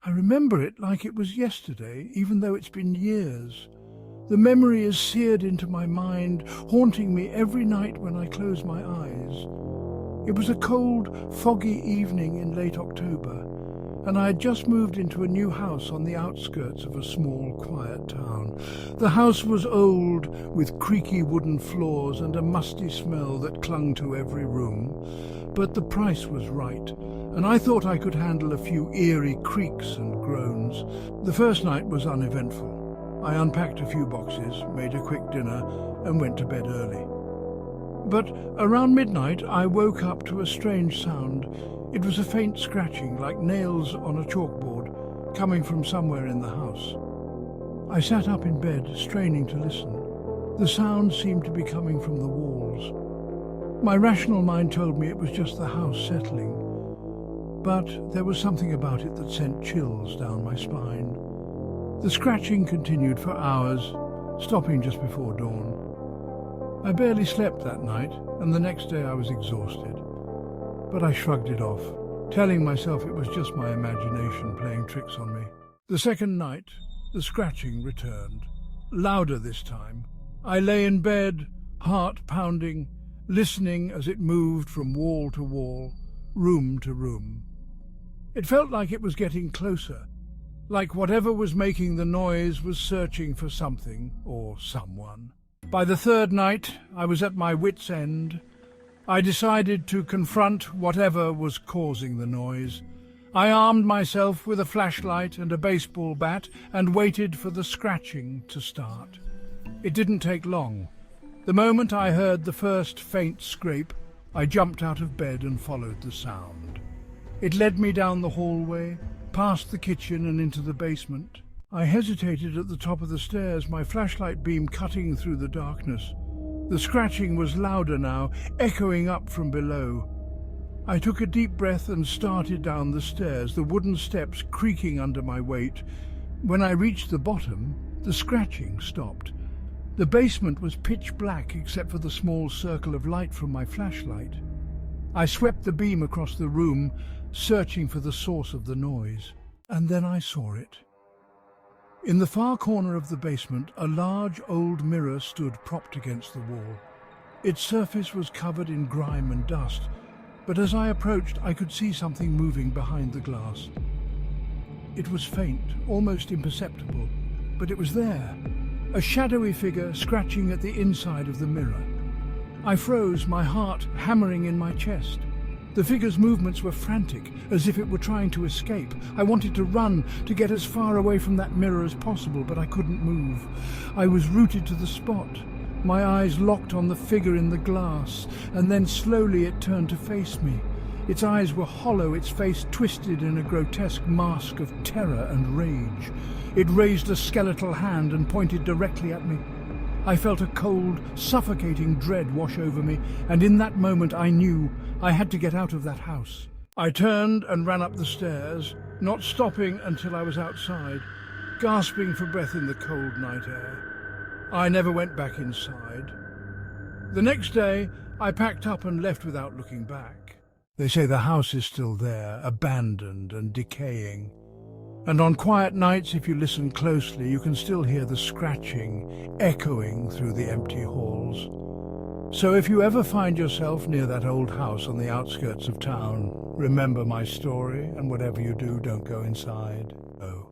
I remember it like it was yesterday, even though it's been years. The memory is seared into my mind, haunting me every night when I close my eyes. It was a cold, foggy evening in late October, and I had just moved into a new house on the outskirts of a small, quiet town. The house was old, with creaky wooden floors and a musty smell that clung to every room. But the price was right, and I thought I could handle a few eerie creaks and groans. The first night was uneventful. I unpacked a few boxes, made a quick dinner, and went to bed early. But around midnight I woke up to a strange sound. It was a faint scratching, like nails on a chalkboard, coming from somewhere in the house. I sat up in bed, straining to listen. The sound seemed to be coming from the walls. My rational mind told me it was just the house settling, but there was something about it that sent chills down my spine. The scratching continued for hours, stopping just before dawn. I barely slept that night, and the next day I was exhausted. But I shrugged it off, telling myself it was just my imagination playing tricks on me. The second night, the scratching returned, louder this time. I lay in bed, heart pounding, listening as it moved from wall to wall, room to room. It felt like it was getting closer, like whatever was making the noise was searching for something or someone. By the third night, I was at my wits' end. I decided to confront whatever was causing the noise. I armed myself with a flashlight and a baseball bat and waited for the scratching to start. It didn't take long. The moment I heard the first faint scrape, I jumped out of bed and followed the sound. It led me down the hallway, past the kitchen and into the basement. I hesitated at the top of the stairs, my flashlight beam cutting through the darkness. The scratching was louder now, echoing up from below. I took a deep breath and started down the stairs, the wooden steps creaking under my weight. When I reached the bottom, the scratching stopped. The basement was pitch black except for the small circle of light from my flashlight. I swept the beam across the room, searching for the source of the noise. And then I saw it. In the far corner of the basement, a large old mirror stood propped against the wall. Its surface was covered in grime and dust, but as I approached, I could see something moving behind the glass. It was faint, almost imperceptible, but it was there, a shadowy figure scratching at the inside of the mirror. I froze, my heart hammering in my chest. The figure's movements were frantic, as if it were trying to escape. I wanted to run, to get as far away from that mirror as possible, but I couldn't move. I was rooted to the spot. My eyes locked on the figure in the glass, and then slowly it turned to face me. Its eyes were hollow, its face twisted in a grotesque mask of terror and rage. It raised a skeletal hand and pointed directly at me. I felt a cold, suffocating dread wash over me, and in that moment I knew I had to get out of that house. I turned and ran up the stairs, not stopping until I was outside, gasping for breath in the cold night air. I never went back inside. The next day, I packed up and left without looking back. They say the house is still there, abandoned and decaying. And on quiet nights, if you listen closely, you can still hear the scratching echoing through the empty halls. So if you ever find yourself near that old house on the outskirts of town, remember my story, and whatever you do, don't go inside. Oh.